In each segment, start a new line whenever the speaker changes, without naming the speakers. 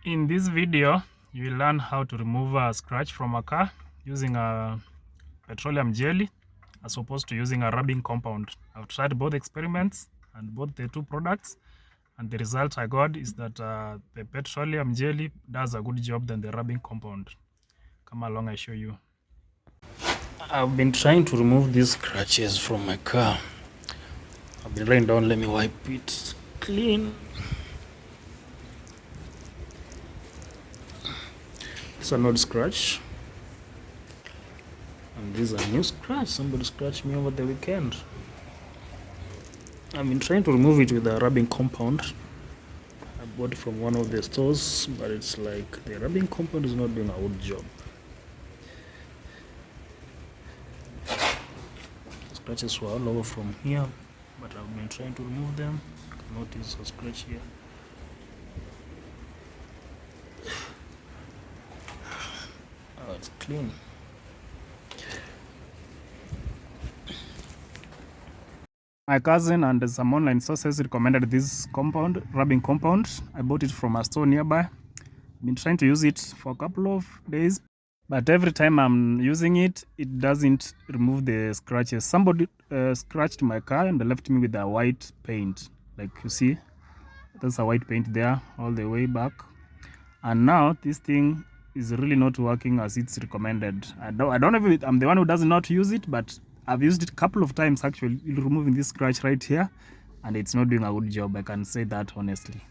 In this video, you will learn how to remove a scratch from a car using a petroleum jelly as opposed to using a rubbing compound. I've tried both experiments and both the two products, and the result I got is that the petroleum jelly does a good job than the rubbing compound. Come along, I show you. I've been trying to remove these scratches from my car. I've been laying down, let me wipe it clean. It's an old scratch, and this is a new scratch. Somebody scratched me over the weekend. I've been trying to remove it with a rubbing compound. I bought it from one of the stores, but it's like the rubbing compound is not doing a good job. The scratches were all over from here, but I've been trying to remove them. You can notice a scratch here. Oh, it's clean. My cousin and some online sources recommended this rubbing compound. I bought it from a store nearby. I've been trying to use it for a couple of days, but every time I'm using it, it doesn't remove the scratches. Somebody scratched my car and left me with a white paint. Like you see, there's a white paint there all the way back. And now this thing is really not working as it's recommended. I don't know if I'm the one who does not use it, but I've used it a couple of times actually, removing this scratch right here, and it's not doing a good job. I can say that honestly.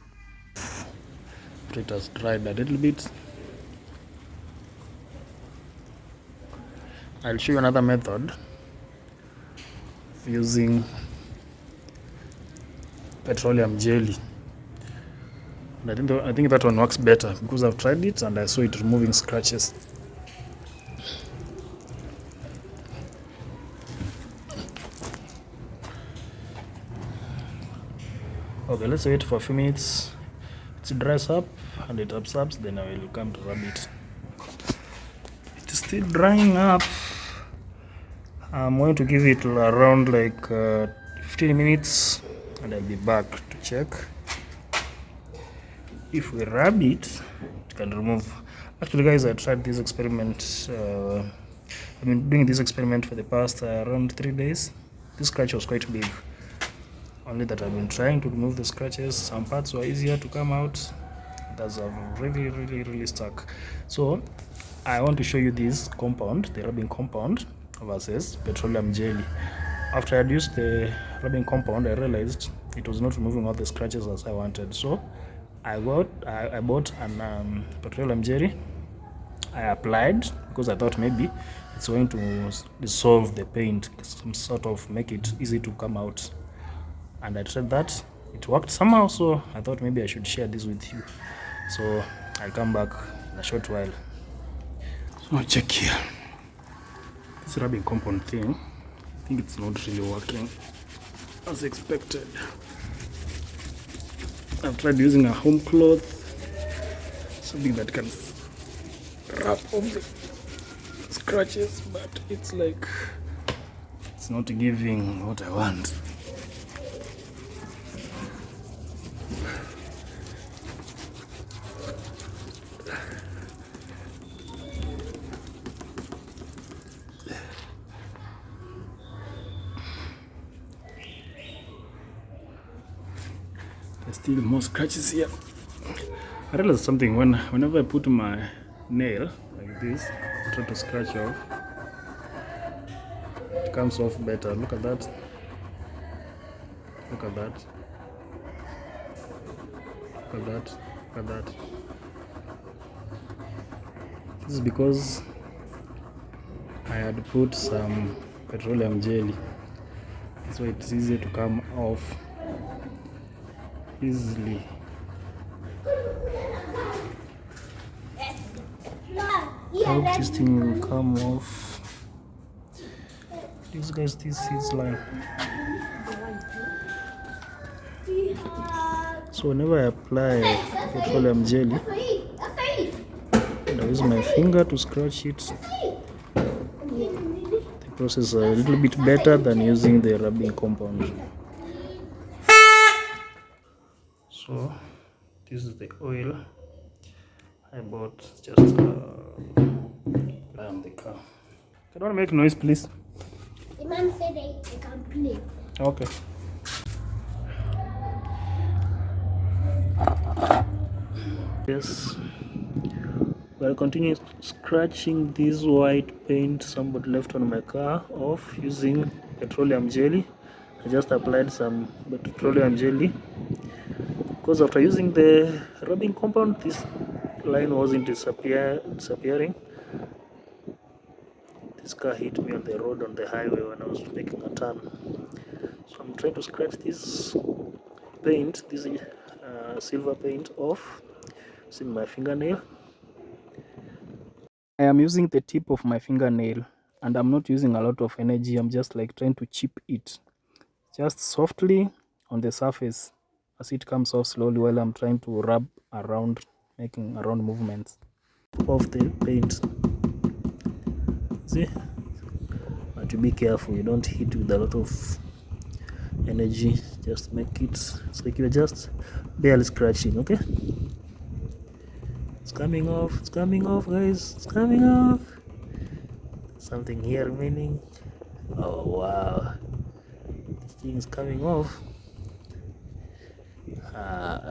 It has dried a little bit. I'll show you another method of using petroleum jelly. And I think that one works better because I've tried it and I saw it removing scratches. Okay, let's wait for a few minutes. It dries up and it absorbs, then I will come to rub it. It's still drying up. I'm going to give it around like 15 minutes and I'll be back to check. If we rub it, it can remove. Actually guys, I tried this experiment. I've been doing this experiment for the past around 3 days. This scratch was quite big. Only that I've been trying to remove the scratches. Some parts were easier to come out. Others are really stuck. So I want to show you this compound, the rubbing compound versus petroleum jelly. After I had used the rubbing compound, I realized it was not removing all the scratches as I wanted. So I bought an petroleum jelly. I applied because I thought maybe it's going to dissolve the paint, some sort of make it easy to come out. And I tried that, it worked somehow, so I thought maybe I should share this with you. So I'll come back in a short while. So check here. This rubbing compound thing, I think it's not really working as expected. I've tried using a home cloth, something that can wrap off the scratches, but it's like it's not giving what I want. There's still more scratches here. I realized something whenever I put my nail like this, try to scratch off, it comes off better. Look at that. Look at that. Look at that. Look at that. This is because I had put some petroleum jelly. So it's easy to come off easily. I hope this thing will come off. This guys, this is like. So whenever I apply petroleum jelly, and I use my finger to scratch it, the process is a little bit better than using the rubbing compound. So this is the oil I bought just on the car. I don't make noise, please.
The man said I can play.
Okay. Yes. I'll continue scratching this white paint somebody left on my car off using petroleum jelly. I just applied some petroleum jelly because after using the rubbing compound, this line wasn't disappearing. This car hit me on the road on the highway when I was making a turn. So I'm trying to scratch this paint, this silver paint off using my fingernail. I am using the tip of my fingernail and I'm not using a lot of energy. I'm just like trying to chip it just softly on the surface as it comes off slowly while I'm trying to rub around, making around movements of the paint. See, but to be careful, you don't hit with a lot of energy. Just make it, it's like you're just barely scratching. Okay, it's coming off, guys, it's coming off. Something here remaining. Oh wow, this thing is coming off.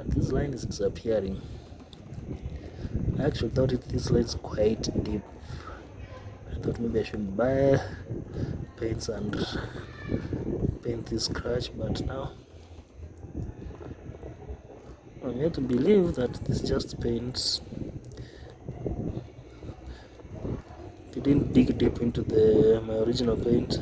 This line is disappearing. I actually thought this line is quite deep. I thought maybe I should buy paints and paint this scratch, but now I'm yet to believe that this just paints. They didn't dig deep into my original paint.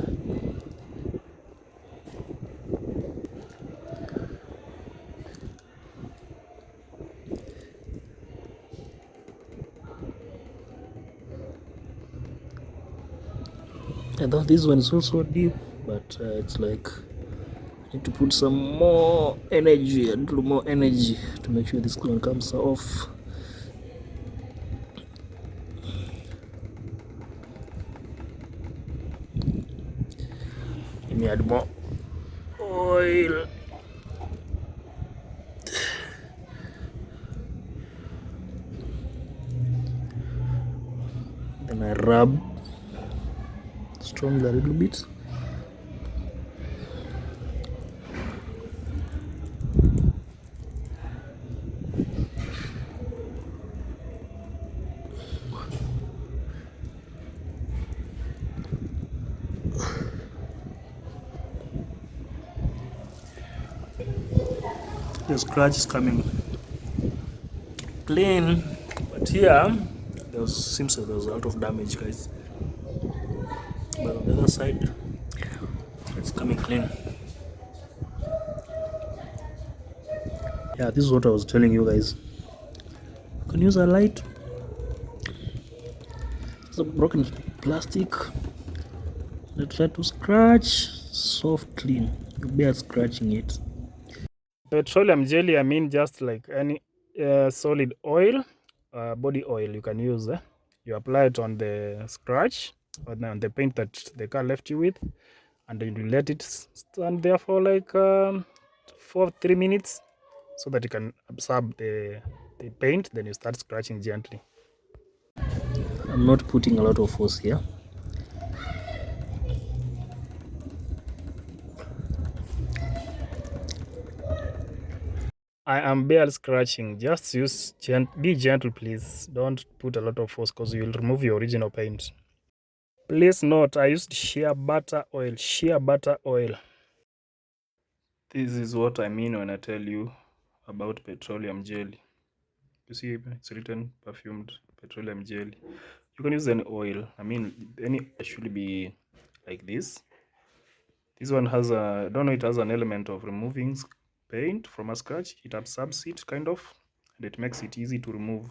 I thought this one is also deep, but it's like I need to put some more energy, a little more energy to make sure this one comes off. Let me add more oil. Then I rub strongly a little bit. The scratch is coming clean, but here seems like there was a lot of damage, guys. But on the other side, it's coming clean. Yeah, this is what I was telling you guys. You can use a light. It's a broken plastic. I try to scratch softly. You bear scratching it. Petroleum jelly, I mean just like any solid oil, body oil you can use. You apply it on the scratch or on the paint that the car left you with, and then you let it stand there for like 3 minutes so that you can absorb the paint. Then you start scratching gently. I'm not putting a lot of force here. I am barely scratching. Just be gentle, please. Don't put a lot of force because you will remove your original paint. Please note, I used shea butter oil. Shea butter oil. This is what I mean when I tell you about petroleum jelly. You see, it's written perfumed petroleum jelly. You can use any oil. I mean, any should be like this. This one has a, I don't know, it has an element of removing paint from a scratch. It absorbs it kind of, and it makes it easy to remove.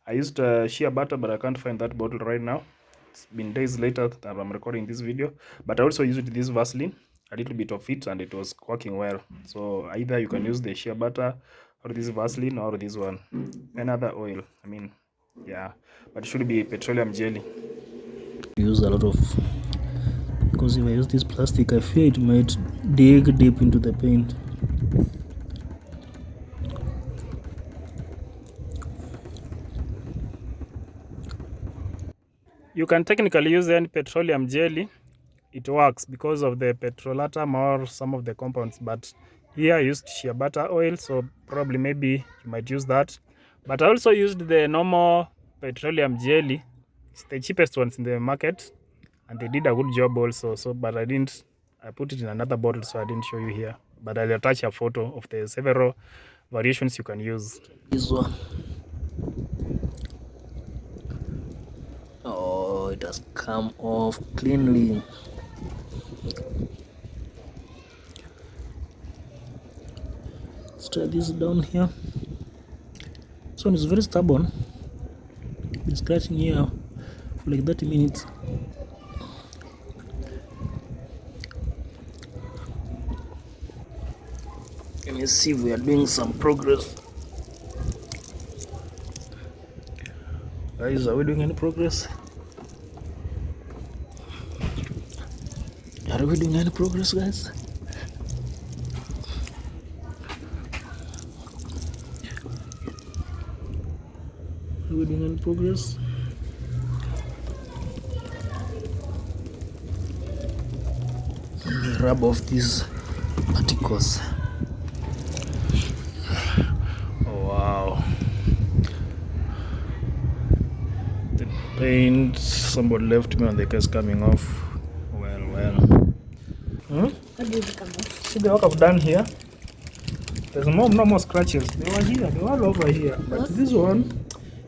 I used shea butter, but I can't find that bottle right now. It's been days later that I'm recording this video, but I also used this Vaseline, a little bit of it, and it was working well. So either you can use the shea butter or this Vaseline or this one, another oil. I mean, yeah, but it should be petroleum jelly. Use a lot of, because if I use this plastic, I fear it might dig deep into the paint. You can technically use any petroleum jelly. It works because of the petrolatum or some of the compounds, but here I used shea butter oil, so probably maybe you might use that. But I also used the normal petroleum jelly. It's the cheapest ones in the market, and they did a good job also. So, but I put it in another bottle, so I didn't show you here. But I'll attach a photo of the several variations you can use. This one. Oh, it has come off cleanly. Let's try this down here. This one is very stubborn. Been scratching here for like 30 minutes. Let me see if we are doing some progress. Guys, are we doing any progress? Are we doing any progress, guys? Are we doing any progress? Let me rub off these particles. Oh wow. The paint, somebody left me on the case coming off. Well.
What did it come off?
See the work I've done here? There's no more scratches. They were here, they were all over here. But this one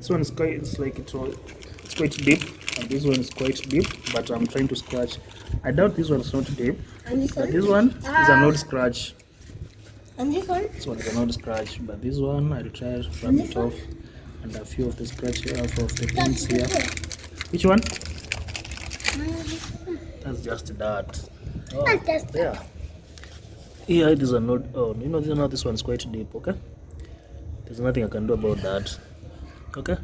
is quite, it's quite deep, and this one is quite deep, but I'm trying to scratch. I doubt this one's not deep.
And this
But
one?
this one is an old scratch.
And this one?
This one is an old scratch, but this one I'll try to rub it off, and a few of the scratches off of the pins here. Which one? That's just that. Oh,
That's just
there. Yeah, it is a node. Oh, this one's quite deep, okay? There's nothing I can do about that. Okay?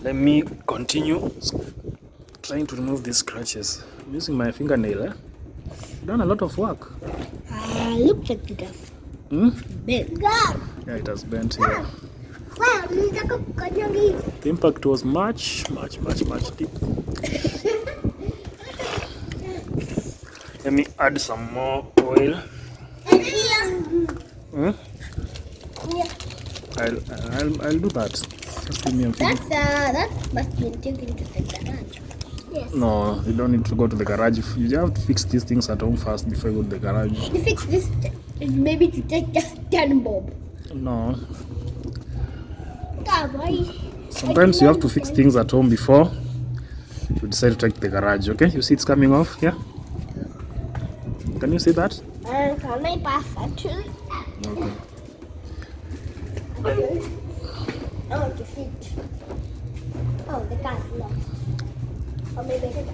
Let me continue trying to remove these scratches. I'm using my fingernail, eh? I've done a lot of work.
Look like it has bent.
Yeah, it has bent here. The impact was much deep. Let me add some more oil. I'll do that. Just give me a few.
That must be taken to the garage. Yes.
No, you don't need to go to the garage. You have to fix these things at home first before you go to the garage.
To fix this, maybe to take just 10 bob.
No. Sometimes you have to fix things at home before you decide to take the garage, okay? You see it's coming off here? Can you see that?
Can I pass actually?
Okay.
I want to sit. Oh, the car's locked. Or maybe I can.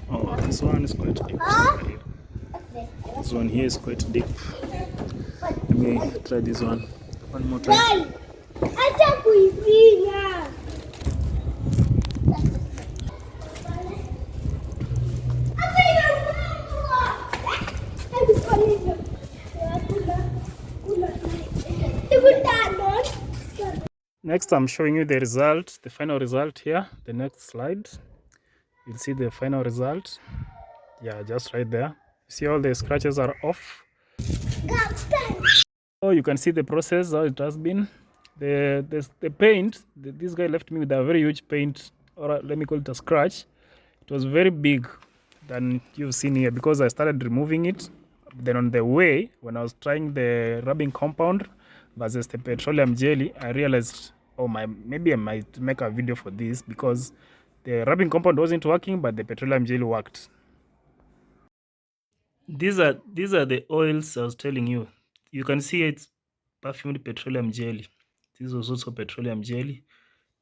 Oh, this one is quite deep. This one here is quite deep. Let me try this one more time.
Acha kuifinya.
Next, I'm showing you the result, the final result here. The next slide. You'll see the final result. Yeah, just right there. See all the scratches are off. Oh, you can see the process, how it has been. The paint, this guy left me with a very huge paint, or let me call it a scratch. It was very big than you've seen here because I started removing it. Then on the way, when I was trying the rubbing compound versus the petroleum jelly, I realized, maybe I might make a video for this because the rubbing compound wasn't working, but the petroleum jelly worked. These are the oils I was telling you. You can see it's perfumed petroleum jelly. This was also petroleum jelly.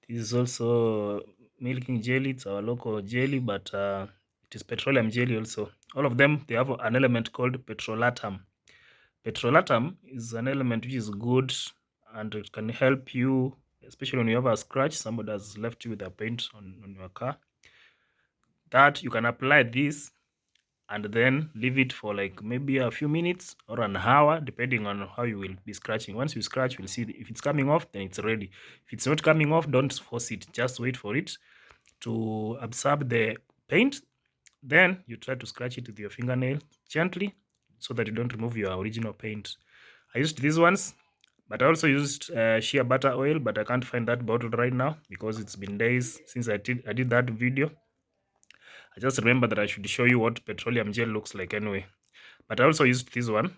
This is also milking jelly. It's our local jelly, but it is petroleum jelly also. All of them, they have an element called petrolatum. Petrolatum is an element which is good and it can help you, especially when you have a scratch, somebody has left you with a paint on your car. That you can apply this and then leave it for like maybe a few minutes or an hour, depending on how you will be scratching. Once you scratch, you'll see if it's coming off, then it's ready. If it's not coming off, don't force it, just wait for it to absorb the paint. Then you try to scratch it with your fingernail gently so that you don't remove your original paint. I used these ones, but I also used shea butter oil, but I can't find that bottle right now because it's been days since I did that video. I just remember that I should show you what petroleum gel looks like anyway. But I also used this one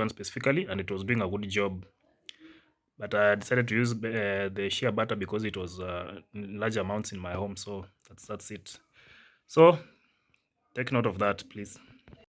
specifically, and it was doing a good job. But I decided to use the shea butter because it was in large amounts in my home. So that's it. So take note of that, please.